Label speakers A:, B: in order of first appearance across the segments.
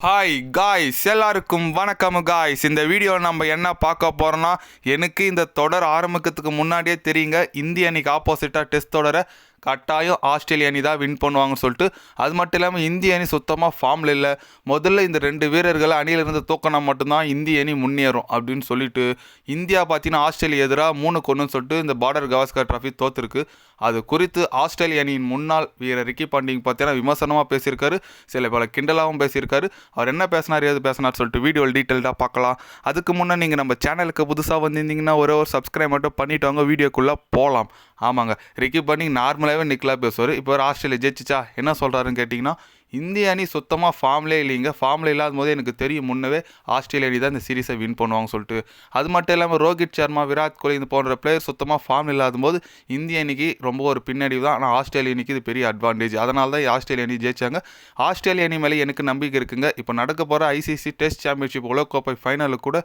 A: Hi guys, எல்லாருக்கும் வணக்கம் guys. இந்த வீடியோ நம்ம என்ன பார்க்க போகிறோன்னா, எனக்கு இந்த தொடர் ஆரம்பிக்கிறதுக்கு முன்னாடியே தெரியுங்க இந்திய அணிக்கு ஆப்போசிட்டாக டெஸ்ட் தொடரை கட்டாயம் ஆஸ்திரேலிய அணி தான் வின் பண்ணுவாங்கன்னு சொல்லிட்டு. அது மட்டும் இல்லாமல் இந்திய அணி சுத்தமாக ஃபார்மில் இல்லை. முதல்ல இந்த 2 வீரர்களை அணியிலிருந்து தூக்கினா மட்டும்தான் இந்திய அணி முன்னேறும் அப்படின்னு சொல்லிட்டு இந்தியா பார்த்தீங்கன்னா ஆஸ்திரேலியா எதிராக 3-1 சொல்லிட்டு இந்த பார்டர் கவாஸ்கர் ட்ராஃபி தோற்றுருக்கு. அது குறித்து ஆஸ்திரேலிய அணியின் முன்னாள் வீரர் ரிக்கி பாண்டிங் பார்த்தீங்கன்னா விமர்சனமாக பேசியிருக்காரு, சில பல கிண்டலாகவும் பேசியிருக்காரு. அவர் என்ன பேசினார் ஏது பேசினார் சொல்லிட்டு வீடியோவில் டீட்டெயில்டாக பார்க்கலாம். அதுக்கு முன்னே நீங்கள் நம்ம சேனலுக்கு புதுசாக வந்திருந்தீங்கன்னா ஒரு சப்ஸ்கிரைப் மட்டும் பண்ணிவிட்டு வாங்க, வீடியோக்குள்ளே போகலாம். ஆமாங்க, ரிக்கி பாண்டிங் நார்மலாகவே நிக்கலாக பேசுவார். இப்போ ஆஸ்திரேலியா ஜெயிச்சிச்சா என்ன சொல்கிறாருன்னு கேட்டிங்கன்னா, இந்திய அணி சுத்தமாக ஃபார்ம்லே இல்லைங்க, ஃபார்மில் இல்லாத போதே எனக்கு தெரியும் முன்னவே ஆஸ்திரேலியா அணி தான் இந்த சீரீஸை வின் பண்ணுவாங்க சொல்லிட்டு. அது மட்டும் இல்லாமல் ரோஹித் சர்மா, விராட் கோலி இது போன்ற பிளேயர் சுத்தமாக ஃபார்ம் இல்லாத போது இந்திய அணிக்கு ரொம்ப ஒரு பின்னடைவு தான். ஆனால் ஆஸ்திரேலிய அணிக்கு இது பெரிய அட்வான்டேஜ். அதனால தான் ஆஸ்திரேலிய அணி ஜெயிச்சாங்க. ஆஸ்திரேலிய அணி மேலே எனக்கு நம்பிக்கை இருக்குங்க. இப்போ நடக்க போகிற ஐசிசி டெஸ்ட் சாம்பியன்ஷிப் உலகக்கோப்பை ஃபைனலுக்கு கூட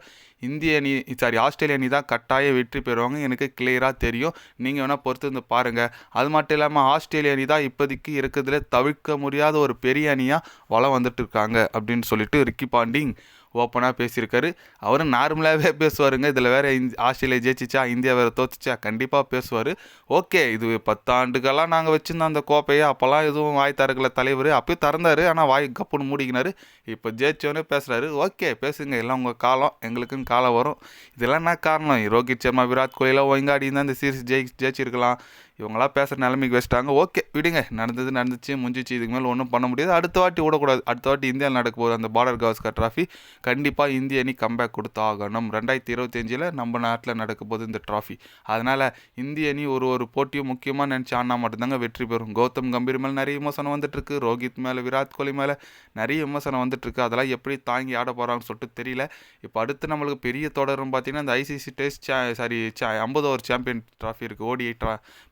A: ஆஸ்திரேலிய அணி தான் கட்டாய வெற்றி பெறுவாங்க, எனக்கு கிளியராக தெரியும். நீங்கள் வேணால் பொறுத்து வந்து பாருங்கள். அது மட்டும் இல்லாமல் ஆஸ்திரேலிய அணி தான் இப்போதைக்கு இருக்கிறதுல தவிர்க்க முடியாத ஒரு பெரிய அணியாக வளம் வந்துட்டு இருக்காங்க அப்படின்னு சொல்லிட்டு ரிக்கி பாண்டிங் ஓப்பனாக பேசியிருக்காரு. அவரும் நார்மலாகவே பேசுவாருங்க. இதில் வேறு ஆஸ்திரேலியா ஜெயிச்சிச்சா இந்தியா வேறு தோத்துச்சா கண்டிப்பாக பேசுவார். ஓகே, இது 10 ஆண்டுகளாக நாங்கள் வச்சுருந்தோம் அந்த கோப்பையை, அப்போல்லாம் எதுவும் வாய் திறக்கல தலைவர், அப்போயும் திறந்தார், ஆனால் வாய் கப்புன்னு மூடிக்கினார். இப்போ ஜெயிச்சோன்னே பேசுகிறாரு. ஓகே பேசுங்க, எல்லாம் உங்கள் காலம், எங்களுக்குன்னு காலம் வரும். இதெல்லாம் என்ன காரணம், ரோஹித் சர்மா, விராட் கோலிலாம் ஒழுங்காடி இருந்தால் இந்த சீரீஸ் ஜெயிச்சிருக்கலாம். இவங்களாம் பேசுகிற நிலைமைக்கு வச்சுட்டாங்க. ஓகே விடுங்க, நடந்துச்சு முடிஞ்சிச்சு, இதுக்கு மேலே ஒன்றும் பண்ண முடியாது. அடுத்த வாட்டி விடக்கூடாது. அடுத்த வாட்டி இந்தியாவில் நடக்க போகிற அந்த பார்டர் கவாஸ்கர் ட்ராஃபி கண்டிப்பாக இந்திய அணி கம்பேக் கொடுத்தாகணும். 2025 நம்ம நாட்டில் நடக்க போகுது இந்த ட்ராஃபி. அதனால் இந்திய அணி ஒரு போட்டியும் முக்கியமாக நினச்சி ஆனா மட்டும்தாங்க வெற்றி பெறும். கௌதம் கம்பீர் மேலே நிறைய விமர்சனம் வந்துட்டுருக்கு, ரோஹித் மேலே, விராட் கோலி மேலே நிறைய விமர்சனம் வந்துட்டுருக்கு. அதெல்லாம் எப்படி தாங்கி ஆட போகிறாங்கன்னு சொல்லிட்டு தெரியல. இப்போ அடுத்து நம்மளுக்கு பெரிய தொடரும் பார்த்தீங்கன்னா இந்த ICC test 50 over champion trophy இருக்குது. ODI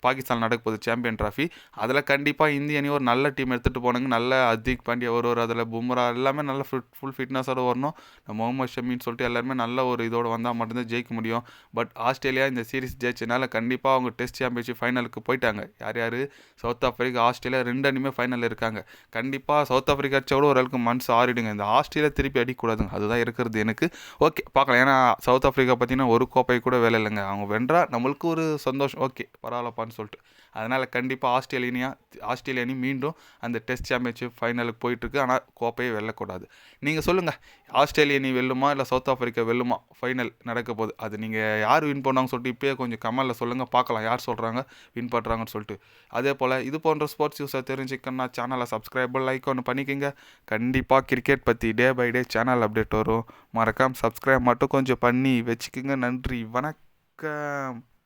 A: பாகிஸ்தான் நடக்க போகுது சாம்பியன் ட்ராஃபி. அதில் கண்டிப்பாக இந்திய அணி ஒரு நல்ல டீம் எடுத்துகிட்டு போனாங்க. நல்ல ஹர்திக் பாண்டியா ஒரு அதில் பும்ரா எல்லாமே நல்ல ஃபுல் ஃபிட்னஸோடு வரணும். முகமது ஷமின்னு சொல்லிட்டு எல்லாருமே நல்ல ஒரு இதோடு வந்தால் மட்டும்தான் ஜெயிக்க முடியும். பட் ஆஸ்திரேலியா இந்த சீரீஸ் ஜெயிச்சனால கண்டிப்பாக அவங்க டெஸ்ட் சாம்பியன்ஷிப் ஃபைனலுக்கு போயிட்டாங்க. யார் சவுத் ஆஃப்ரிக்கா, ஆஸ்திரேலியா 2 அணியுமே ஃபைனலில் இருக்காங்க. கண்டிப்பாக சவுத் ஆஃப்ரிக்கா அடிச்சா கூட ஓரளவுக்கு மனசு ஆறிடுங்க. இந்த ஆஸ்திரேலியா திருப்பி அடிக்கூடாதுங்க, அதுதான் இருக்கிறது எனக்கு. ஓகே பார்க்கலாம். ஏன்னா சவுத் ஆஃப்ரிக்கா பார்த்தீங்கன்னா ஒரு கோப்பை கூட வேலை இல்லைங்க. அவங்க வென்றா நம்மளுக்கு ஒரு சந்தோஷம், ஓகே பரவாயில்லப்பான்னு சொல்லிட்டு. அதனால் கண்டிப்பாக ஆஸ்திரேலிய அணி மீண்டும் அந்த டெஸ்ட் சாம்பியன்ஷிப் ஃபைனலுக்கு போயிட்டுருக்கு. ஆனால் கோப்பையை வெல்லக்கூடாது. நீங்கள் சொல்லுங்கள், ஆஸ்திரேலிய அணி வெல்லுமா இல்லை சவுத் ஆஃப்ரிக்கா வெல்லுமா? ஃபைனல் நடக்க போகுது. அது நீங்கள் யார் வின் பண்ணாங்கன்னு சொல்லிட்டு இப்போயே கொஞ்சம் கமெண்டில் சொல்லுங்கள், பார்க்கலாம் யார் சொல்கிறாங்க வின் பண்ணுறாங்கன்னு சொல்லிட்டு. அதே போல் இது போன்ற ஸ்போர்ட்ஸ் நியூஸை தெரிஞ்சுக்கணுன்னா சேனலை சப்ஸ்கிரைப் லைக் ஒன்று பண்ணிக்கோங்க. கண்டிப்பாக கிரிக்கெட் பற்றி day by day channel update வரும். மறக்காமல் சப்ஸ்கிரைப் மட்டும் கொஞ்சம் பண்ணி வச்சுக்கோங்க. நன்றி, வணக்கம்.